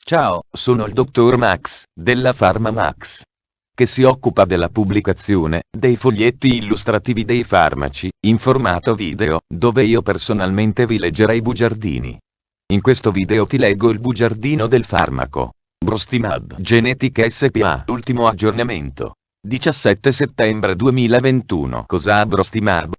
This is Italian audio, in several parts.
Ciao, sono il dottor Max, della PharmaMax, che si occupa della pubblicazione dei foglietti illustrativi dei farmaci, in formato video, dove io personalmente vi leggerei i bugiardini. In questo video ti leggo il bugiardino del farmaco Brostimab Genetic SpA, ultimo aggiornamento. 17 settembre 2021. Cosa ha Brostimab?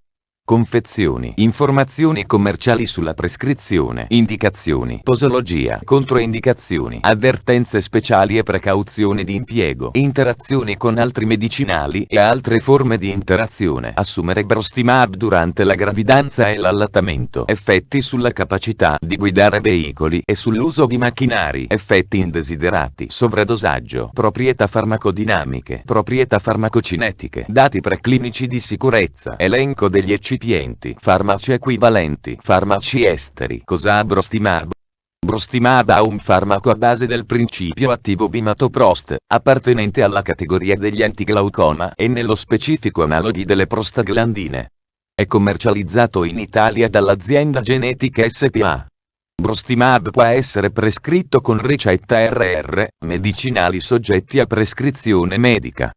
Confezioni, informazioni commerciali sulla prescrizione, indicazioni, posologia, controindicazioni, avvertenze speciali e precauzioni di impiego, interazioni con altri medicinali e altre forme di interazione. Assumere Brostimab durante la gravidanza e l'allattamento, effetti sulla capacità di guidare veicoli e sull'uso di macchinari, effetti indesiderati, sovradosaggio, proprietà farmacodinamiche, proprietà farmacocinetiche, dati preclinici di sicurezza, elenco degli eccipienti, farmaci equivalenti, farmaci esteri. Cosa ha Brostimab? Brostimab ha un farmaco a base del principio attivo bimatoprost, appartenente alla categoria degli antiglaucoma e nello specifico analoghi delle prostaglandine. È commercializzato in Italia dall'azienda Genetic SpA. Brostimab può essere prescritto con ricetta RR, medicinali soggetti a prescrizione medica.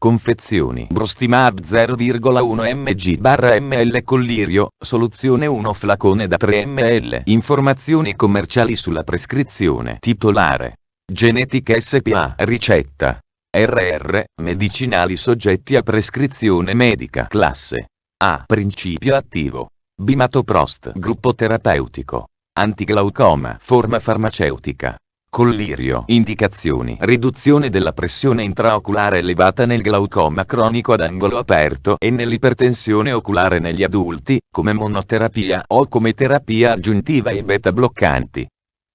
Confezioni: Brostimab 0,1 mg/ml collirio, soluzione 1 flacone da 3 ml. Informazioni commerciali sulla prescrizione. Titolare: Genetic SpA. Ricetta: RR, medicinali soggetti a prescrizione medica. Classe A. Principio attivo: bimatoprost. Gruppo terapeutico: antiglaucoma. Forma farmaceutica: collirio. Indicazioni: riduzione della pressione intraoculare elevata nel glaucoma cronico ad angolo aperto e nell'ipertensione oculare negli adulti, come monoterapia o come terapia aggiuntiva ai beta bloccanti.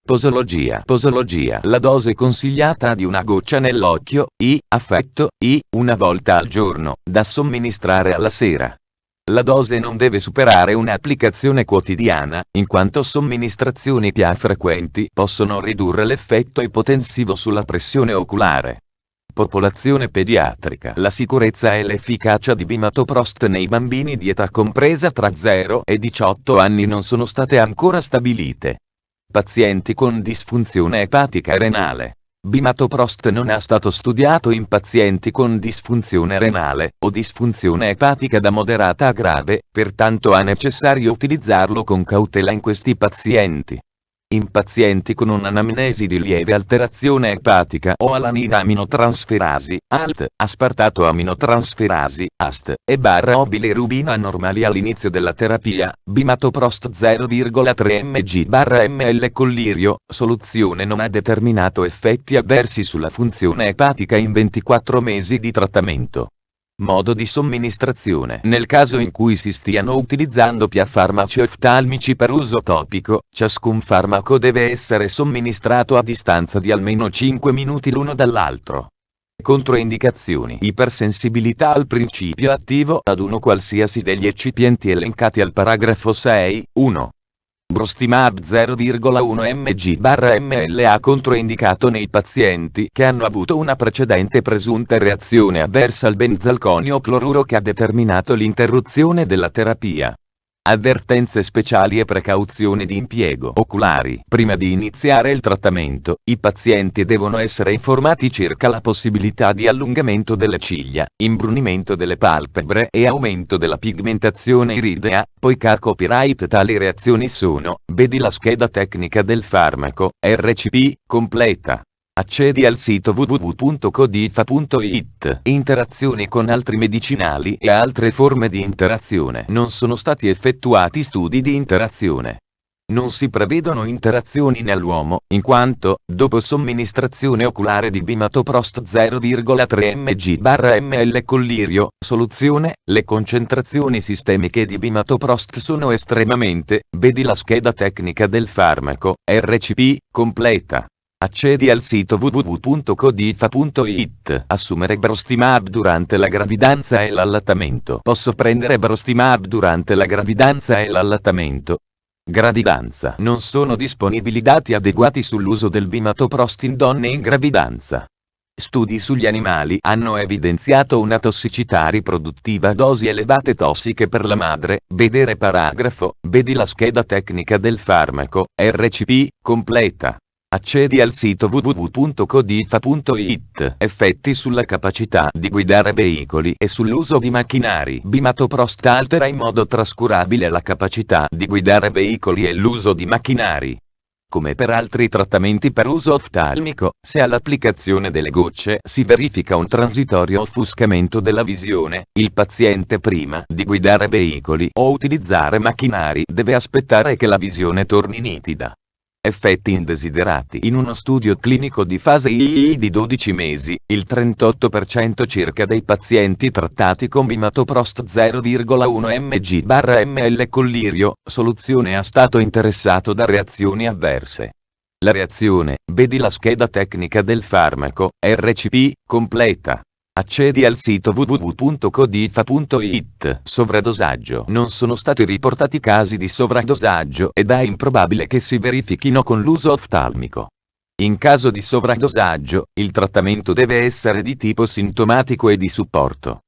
Posologia: la dose consigliata di una goccia nell'occhio, affetto, una volta al giorno, da somministrare alla sera. La dose non deve superare un'applicazione quotidiana, in quanto somministrazioni più frequenti possono ridurre l'effetto ipotensivo sulla pressione oculare. Popolazione pediatrica. La sicurezza e l'efficacia di bimatoprost nei bambini di età compresa tra 0 e 18 anni non sono state ancora stabilite. Pazienti con disfunzione epatica renale. Bimatoprost non è stato studiato in pazienti con disfunzione renale o disfunzione epatica da moderata a grave, pertanto è necessario utilizzarlo con cautela in questi pazienti. In pazienti con un'anamnesi di lieve alterazione epatica o alanina aminotrasferasi, ALT, aspartato aminotrasferasi, AST, e o bilirubina anormali all'inizio della terapia, bimatoprost 0,3 mg/ml collirio, soluzione non ha determinato effetti avversi sulla funzione epatica in 24 mesi di trattamento. Modo di somministrazione. Nel caso in cui si stiano utilizzando più farmaci oftalmici per uso topico, ciascun farmaco deve essere somministrato a distanza di almeno 5 minuti l'uno dall'altro. Controindicazioni: ipersensibilità al principio attivo ad uno qualsiasi degli eccipienti elencati al paragrafo 6, 1. Brostimab 0,1 mg/ml ha controindicato nei pazienti che hanno avuto una precedente presunta reazione avversa al benzalconio cloruro che ha determinato l'interruzione della terapia. Avvertenze speciali e precauzioni di impiego. Oculari. Prima di iniziare il trattamento, i pazienti devono essere informati circa la possibilità di allungamento delle ciglia, imbrunimento delle palpebre e aumento della pigmentazione iridea, poiché copyright tali reazioni sono, vedi la scheda tecnica del farmaco, RCP, completa. Accedi al sito www.codifa.it. Interazioni con altri medicinali e altre forme di interazione. Non sono stati effettuati studi di interazione. Non si prevedono interazioni nell'uomo, in quanto, dopo somministrazione oculare di bimatoprost 0,3 mg/ml collirio, soluzione, le concentrazioni sistemiche di bimatoprost sono estremamente, vedi la scheda tecnica del farmaco, RCP, completa. Accedi al sito www.codifa.it. Assumere Brostimab durante la gravidanza e l'allattamento. Posso prendere Brostimab durante la gravidanza e l'allattamento? Gravidanza. Non sono disponibili dati adeguati sull'uso del bimatoprost in donne in gravidanza. Studi sugli animali hanno evidenziato una tossicità riproduttiva a dosi elevate tossiche per la madre, vedere paragrafo, vedi la scheda tecnica del farmaco, RCP, completa. Accedi al sito www.codifa.it. Effetti sulla capacità di guidare veicoli e sull'uso di macchinari. Bimatoprost altera in modo trascurabile la capacità di guidare veicoli e l'uso di macchinari. Come per altri trattamenti per uso oftalmico, se all'applicazione delle gocce si verifica un transitorio offuscamento della visione, il paziente prima di guidare veicoli o utilizzare macchinari deve aspettare che la visione torni nitida. Effetti indesiderati. In uno studio clinico di fase III di 12 mesi, il 38% circa dei pazienti trattati con bimatoprost 0,1 mg/ml collirio, soluzione è stato interessato da reazioni avverse. La reazione, vedi la scheda tecnica del farmaco, RCP, completa. Accedi al sito www.codifa.it. Sovradosaggio. Non sono stati riportati casi di sovradosaggio ed è improbabile che si verifichino con l'uso oftalmico. In caso di sovradosaggio, il trattamento deve essere di tipo sintomatico e di supporto.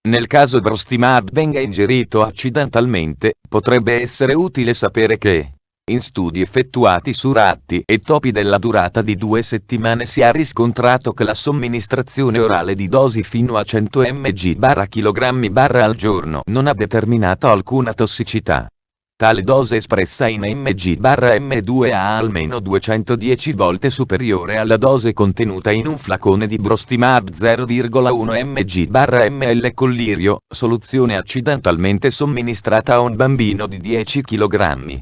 Nel caso Brostimab venga ingerito accidentalmente, potrebbe essere utile sapere che, in studi effettuati su ratti e topi della durata di 2 settimane si è riscontrato che la somministrazione orale di dosi fino a 100 mg/kg al giorno non ha determinato alcuna tossicità. Tale dose espressa in mg/m2 è almeno 210 volte superiore alla dose contenuta in un flacone di Brostimab 0,1 mg/ml collirio, soluzione accidentalmente somministrata a un bambino di 10 kg.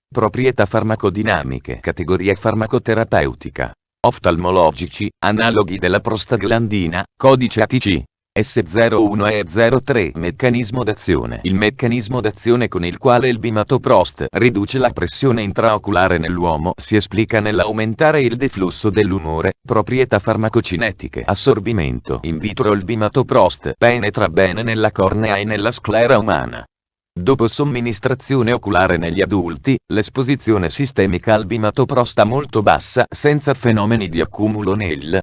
Proprietà farmacodinamiche. Categoria farmacoterapeutica. Oftalmologici, analoghi della prostaglandina, codice ATC. S01 e 03. Meccanismo d'azione. Il meccanismo d'azione con il quale il bimatoprost riduce la pressione intraoculare nell'uomo si esplica nell'aumentare il deflusso dell'umore. Proprietà farmacocinetiche. Assorbimento. In vitro il bimatoprost penetra bene nella cornea e nella sclera umana. Dopo somministrazione oculare negli adulti, l'esposizione sistemica al bimatoprost è molto bassa senza fenomeni di accumulo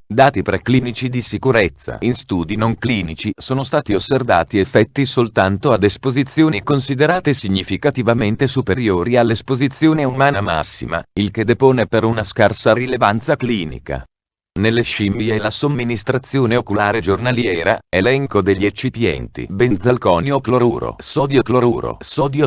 dati preclinici di sicurezza. In studi non clinici sono stati osservati effetti soltanto ad esposizioni considerate significativamente superiori all'esposizione umana massima, il che depone per una scarsa rilevanza clinica. Nelle scimmie la somministrazione oculare giornaliera, elenco degli eccipienti: benzalconio cloruro, sodio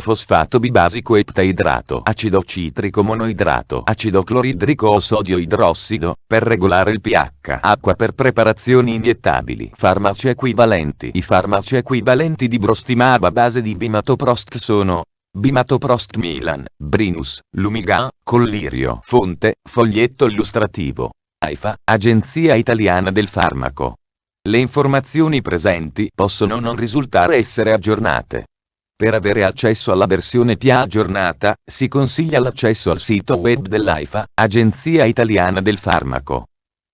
fosfato bibasico eptaidrato, acido citrico monoidrato, acido cloridrico o sodio idrossido, per regolare il pH, acqua per preparazioni iniettabili. Farmaci equivalenti. I farmaci equivalenti di Brostimab a base di bimatoprost sono Bimatoprost Milan, Brinus, Lumigan, Collirio. Fonte, foglietto illustrativo. AIFA, Agenzia Italiana del Farmaco. Le informazioni presenti possono non risultare essere aggiornate. Per avere accesso alla versione più aggiornata, si consiglia l'accesso al sito web dell'AIFA, Agenzia Italiana del Farmaco.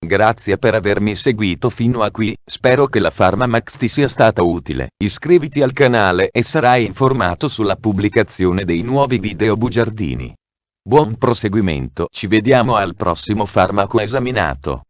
Grazie per avermi seguito fino a qui, spero che la PharmaMax ti sia stata utile. Iscriviti al canale e sarai informato sulla pubblicazione dei nuovi video bugiardini. Buon proseguimento, ci vediamo al prossimo farmaco esaminato.